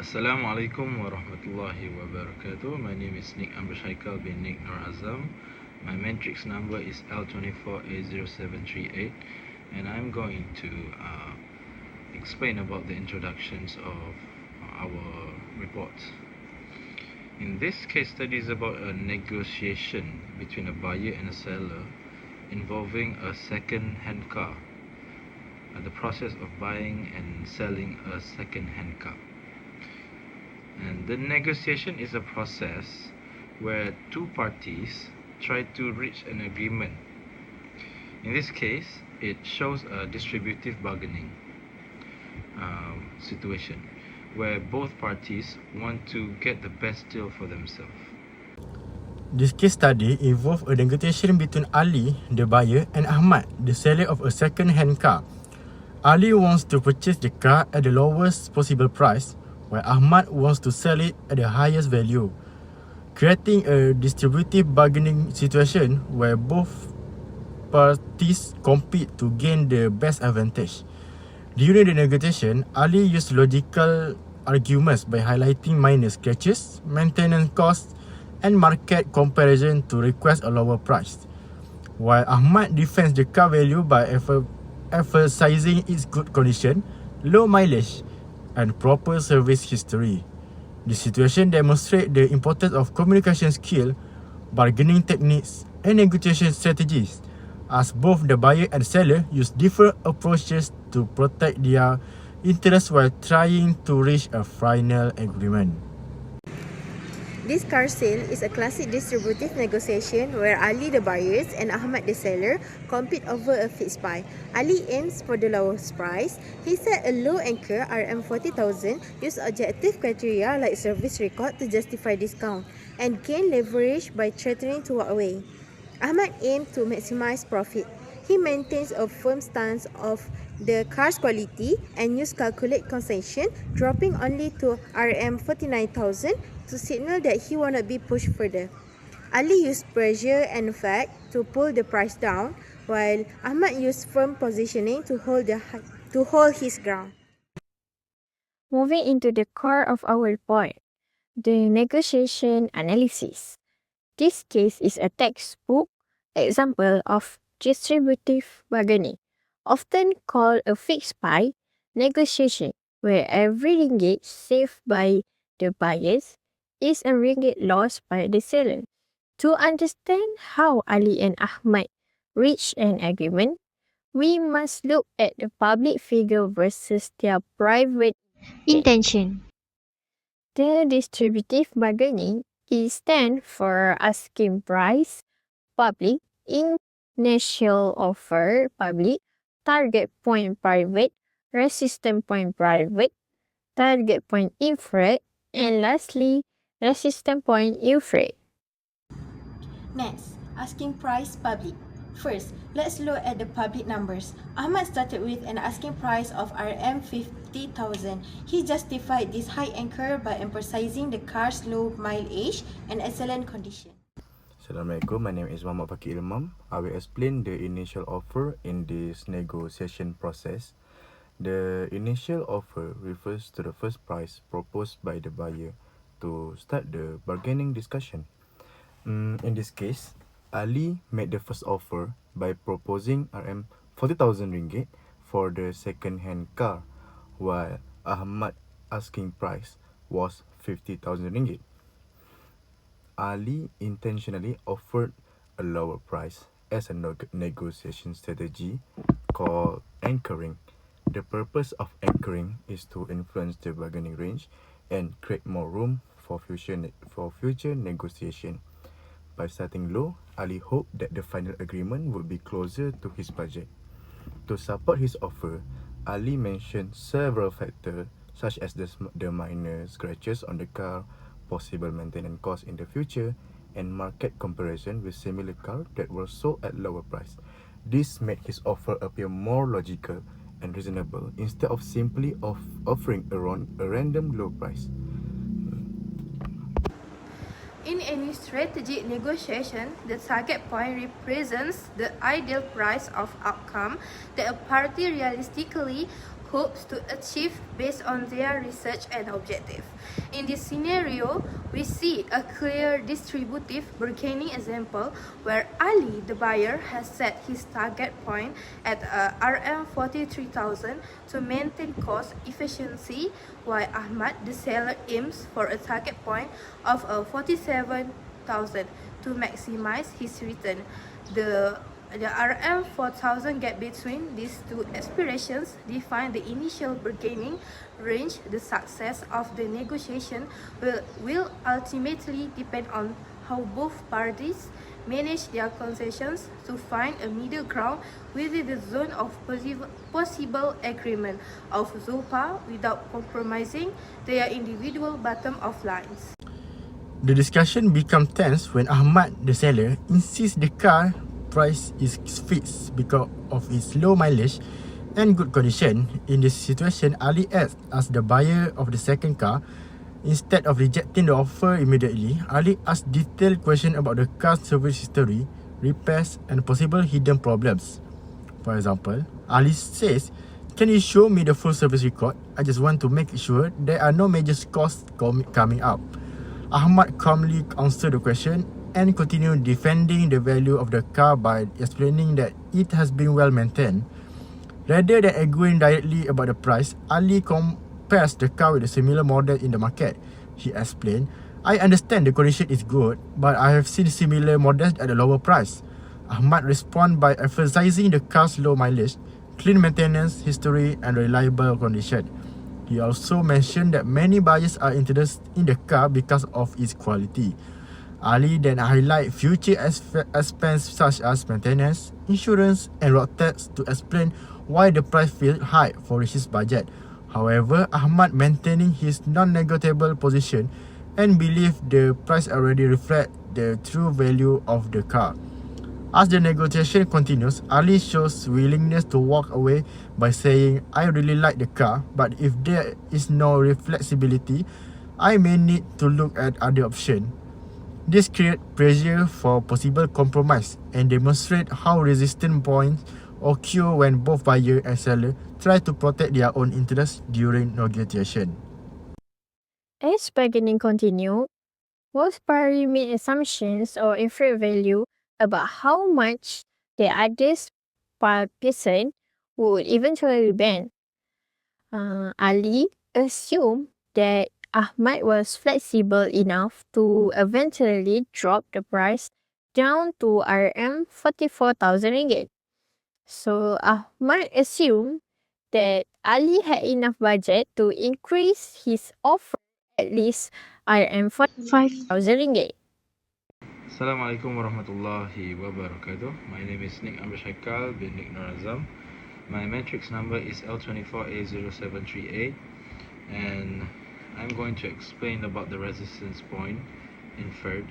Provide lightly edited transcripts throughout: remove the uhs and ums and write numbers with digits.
Assalamualaikum warahmatullahi wabarakatuh. My name is Nick Amber Shaikal bin Nick Nur Azam. My matrix number is L24A0738, and I'm going to explain about the introductions of our report. In this case study is about a negotiation between a buyer and a seller involving a second-hand car, the process of buying and selling a second-hand car. And the negotiation is a process where two parties try to reach an agreement. In this case, it shows a distributive bargaining situation where both parties want to get the best deal for themselves. This case study involved a negotiation between Ali, the buyer, and Ahmad, the seller of a second-hand car. Ali wants to purchase the car at the lowest possible price, while Ahmad wants to sell it at the highest value, creating a distributive bargaining situation where both parties compete to gain the best advantage. During the negotiation, Ali used logical arguments by highlighting minor scratches, maintenance costs, and market comparison to request a lower price, while Ahmad defends the car value by emphasizing its good condition, low mileage, and proper service history. This situation demonstrates the importance of communication skill, bargaining techniques, and negotiation strategies, as both the buyer and seller use different approaches to protect their interests while trying to reach a final agreement. This car sale is a classic distributive negotiation where Ali the buyers and Ahmad the seller compete over a fixed buy. Ali aims for the lowest price. He set a low anchor RM40,000, use objective criteria like service record to justify discount, and gain leverage by threatening to walk away. Ahmad aimed to maximize profit. He maintains a firm stance of the car's quality and use calculate concession, dropping only to RM49,000 to signal that he will not be pushed further. Ali used pressure and fact to pull the price down, while Ahmad used firm positioning to hold his ground. Moving into the core of our point, the negotiation analysis. This case is a textbook example of distributive bargaining, often called a fixed buy negotiation, where every ringgit saved by the buyers is a ringgit lost by the seller. To understand how Ali and Ahmad reached an agreement, we must look at the public figure versus their private intention. The distributive bargaining stands for asking price, public, initial offer, public, target point, private, resistance point, private, target point, infrared, and lastly, resistance point, infrared. Next, asking price public. First, let's look at the public numbers. Ahmad started with an asking price of RM50,000. He justified this high anchor by emphasizing the car's low mileage and excellent condition. Assalamualaikum, my name is Muhammad Fakir Ilmam. I will explain the initial offer in this negotiation process. The initial offer refers to the first price proposed by the buyer to start the bargaining discussion. In this case, Ali made the first offer by proposing RM40,000 for the second-hand car, while Ahmad's asking price was 50,000 ringgit. Ali intentionally offered a lower price as a negotiation strategy called anchoring. The purpose of anchoring is to influence the bargaining range and create more room for future negotiation. By starting low, Ali hoped that the final agreement would be closer to his budget. To support his offer, Ali mentioned several factors such as the minor scratches on the car, possible maintenance costs in the future, and market comparison with similar cars that were sold at lower price. This made his offer appear more logical and reasonable instead of simply offering a random low price. In any strategic negotiation, the target point represents the ideal price of outcome that a party realistically hopes to achieve based on their research and objective. In this scenario, we see a clear distributive bargaining example where Ali, the buyer, has set his target point at RM 43,000 to maintain cost efficiency, while Ahmad, the seller, aims for a target point of 47,000 to maximize his return. The RM 4000 gap between these two aspirations define the initial bargaining range. The success of the negotiation will ultimately depend on how both parties manage their concessions to find a middle ground within the zone of possible agreement of ZOPA without compromising their individual bottom of lines. The discussion becomes tense when Ahmad, the seller, insists the car price is fixed because of its low mileage and good condition. In this situation, Ali acts as the buyer of the second car. Instead of rejecting the offer immediately, Ali asks detailed questions about the car's service history, repairs and possible hidden problems. For example, Ali says, "Can you show me the full service record? I just want to make sure there are no major costs coming up." Ahmad calmly answered the question and continued defending the value of the car by explaining that it has been well maintained. Rather than arguing directly about the price, Ali compares the car with a similar model in the market. He explained, "I understand the condition is good, but I have seen similar models at a lower price." Ahmad responded by emphasizing the car's low mileage, clean maintenance history and reliable condition. He also mentioned that many buyers are interested in the car because of its quality. Ali then highlight future expenses such as maintenance, insurance and road tax to explain why the price feels high for his budget. However, Ahmad maintaining his non-negotiable position and believe the price already reflect the true value of the car. As the negotiation continues, Ali shows willingness to walk away by saying, "I really like the car, but if there is no flexibility, I may need to look at other options." This creates pressure for possible compromise and demonstrate how resistance points occur when both buyer and seller try to protect their own interests during negotiation. As bargaining continued, both parties made assumptions or inferred value about how much the other person would eventually bend. Ali assumed that Ahmad was flexible enough to eventually drop the price down to RM 44,000 ringgit. So Ahmad assumed that Ali had enough budget to increase his offer at least RM 45,000 ringgit. Assalamualaikum warahmatullahi wabarakatuh. My name is Nick Amr Shaikal bin Nick Norazam. My matrix number is L24A0738 and I'm going to explain about the resistance point inferred.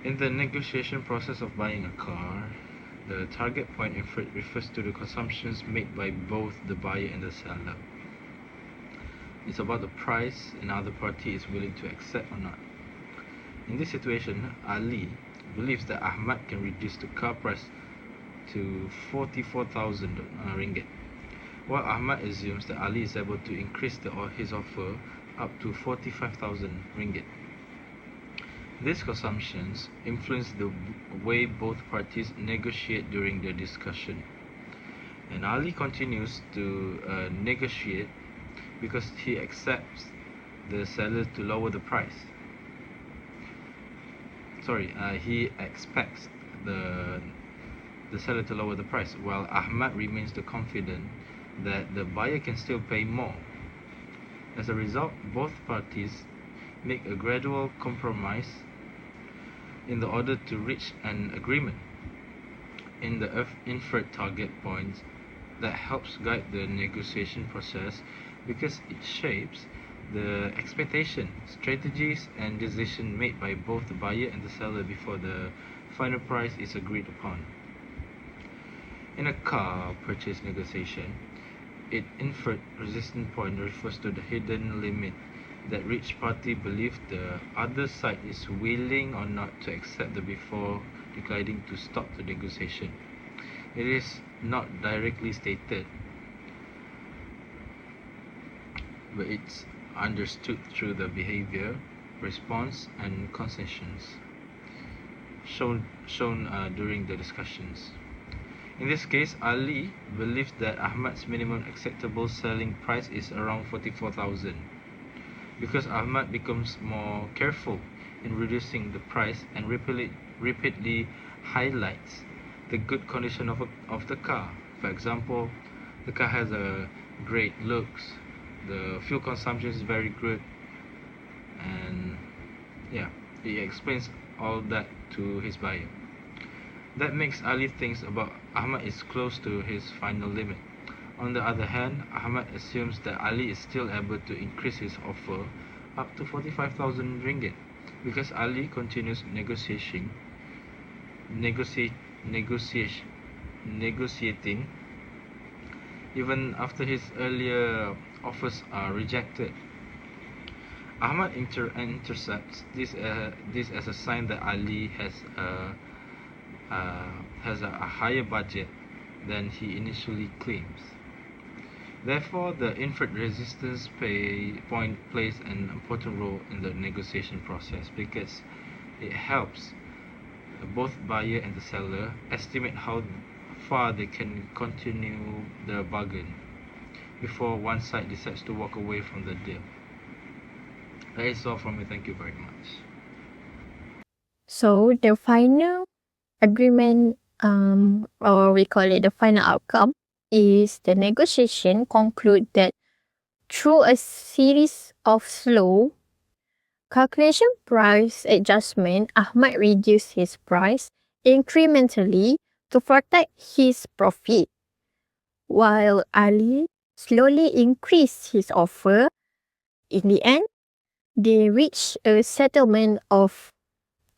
In the negotiation process of buying a car, the target point inferred refers to the consumptions made by both the buyer and the seller. It's about the price another party is willing to accept or not. In this situation, Ali believes that Ahmad can reduce the car price to 44,000 ringgit, while Ahmad assumes that Ali is able to increase his offer up to 45,000 ringgit. These assumptions influence the way both parties negotiate during the discussion. And Ali continues to negotiate because he accepts the seller to lower the price. He expects the seller to lower the price, while Ahmad remains confident that the buyer can still pay more. As a result, both parties make a gradual compromise in order to reach an agreement in the inferred target points that helps guide the negotiation process because it shapes the expectation, strategies and decision made by both the buyer and the seller before the final price is agreed upon. In a car purchase negotiation, it inferred resistance point refers to the hidden limit that each party believes the other side is willing or not to accept before deciding to stop the negotiation. It is not directly stated. but it's understood through the behavior, response, and concessions shown during the discussions. In this case, Ali believed that Ahmad's minimum acceptable selling price is around 44,000. Because Ahmad becomes more careful in reducing the price and repeatedly highlights the good condition of the car. For example, the car has a great looks, the fuel consumption is very good, and yeah, he explains all that to his buyer. That makes Ali thinks about Ahmad is close to his final limit. On the other hand, Ahmad assumes that Ali is still able to increase his offer up to 45,000 ringgit because Ali continues negotiating even after his earlier offers are rejected. Ahmad intercepts this as a sign that Ali has a higher budget than he initially claims. Therefore, the inferred resistance plays an important role in the negotiation process because it helps both buyer and the seller estimate how far they can continue the bargain before one side decides to walk away from the deal. That is all from me. Thank you very much. So the final agreement, or we call it the final outcome, is the negotiation conclude that through a series of slow calculation price adjustment, Ahmad reduced his price incrementally to protect his profit, while Ali slowly increased his offer. In the end, they reached a settlement of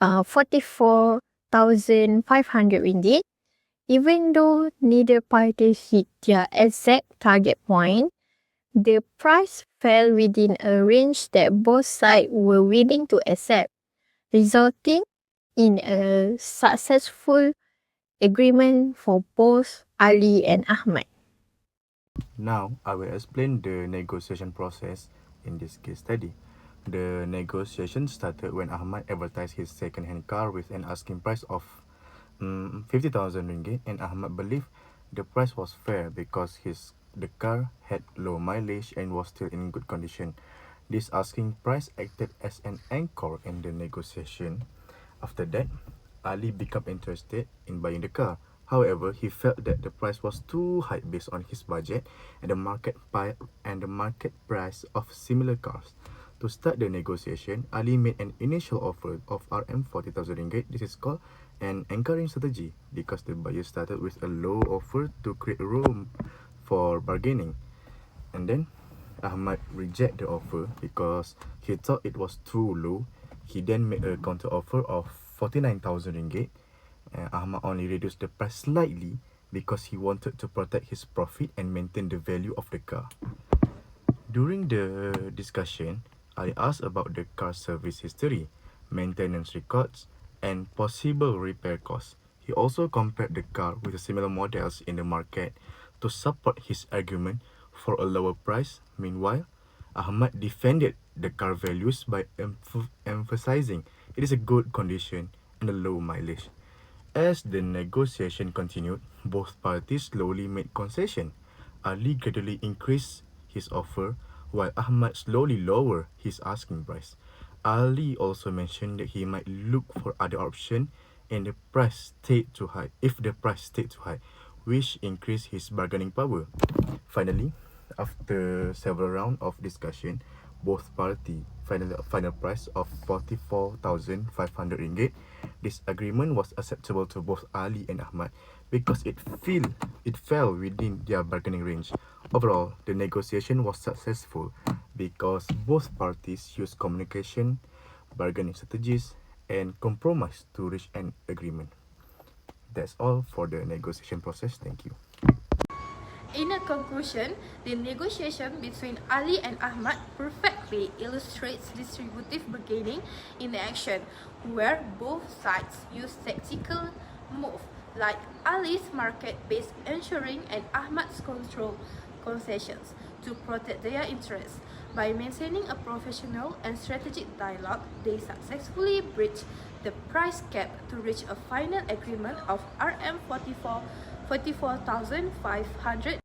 44,500 ringgit. Even though neither party hit their exact target point, the price fell within a range that both sides were willing to accept, resulting in a successful agreement for both Ali and Ahmad. Now, I will explain the negotiation process in this case study. The negotiation started when Ahmad advertised his second-hand car with an asking price of 50,000 ringgit, and Ahmad believed the price was fair because the car had low mileage and was still in good condition. This asking price acted as an anchor in the negotiation. After that, Ali became interested in buying the car. However, he felt that the price was too high based on his budget and the market price of similar cars. To start the negotiation, Ali made an initial offer of RM40,000 ringgit. This is called an anchoring strategy because the buyer started with a low offer to create room for bargaining. And then Ahmad rejected the offer because he thought it was too low. He then made a counter offer of 49,000 ringgit. Ahmad only reduced the price slightly because he wanted to protect his profit and maintain the value of the car. During the discussion, I asked about the car service history, maintenance records, and possible repair costs. He also compared the car with similar models in the market to support his argument for a lower price. Meanwhile, Ahmad defended the car values by emphasizing it is a good condition and a low mileage. As the negotiation continued, both parties slowly made concession. Ali gradually increased his offer, while Ahmad slowly lowered his asking price. Ali also mentioned that he might look for other options if the price stayed too high, which increased his bargaining power. Finally, after several rounds of discussion, both parties final price of 44,500 ringgit. This agreement was acceptable to both Ali and Ahmad because it fell within their bargaining range. Overall, the negotiation was successful because both parties used communication, bargaining strategies, and compromise to reach an agreement. That's all for the negotiation process. Thank you. In a conclusion, the negotiation between Ali and Ahmad perfectly illustrates distributive bargaining in action, where both sides use tactical moves like Ali's market-based ensuring and Ahmad's control concessions to protect their interests. By maintaining a professional and strategic dialogue, they successfully breached the price cap to reach a final agreement of Rm44,500.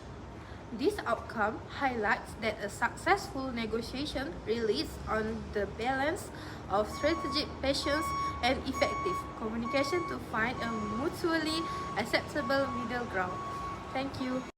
This outcome highlights that a successful negotiation relies on the balance of strategic patience and effective communication to find a mutually acceptable middle ground. Thank you.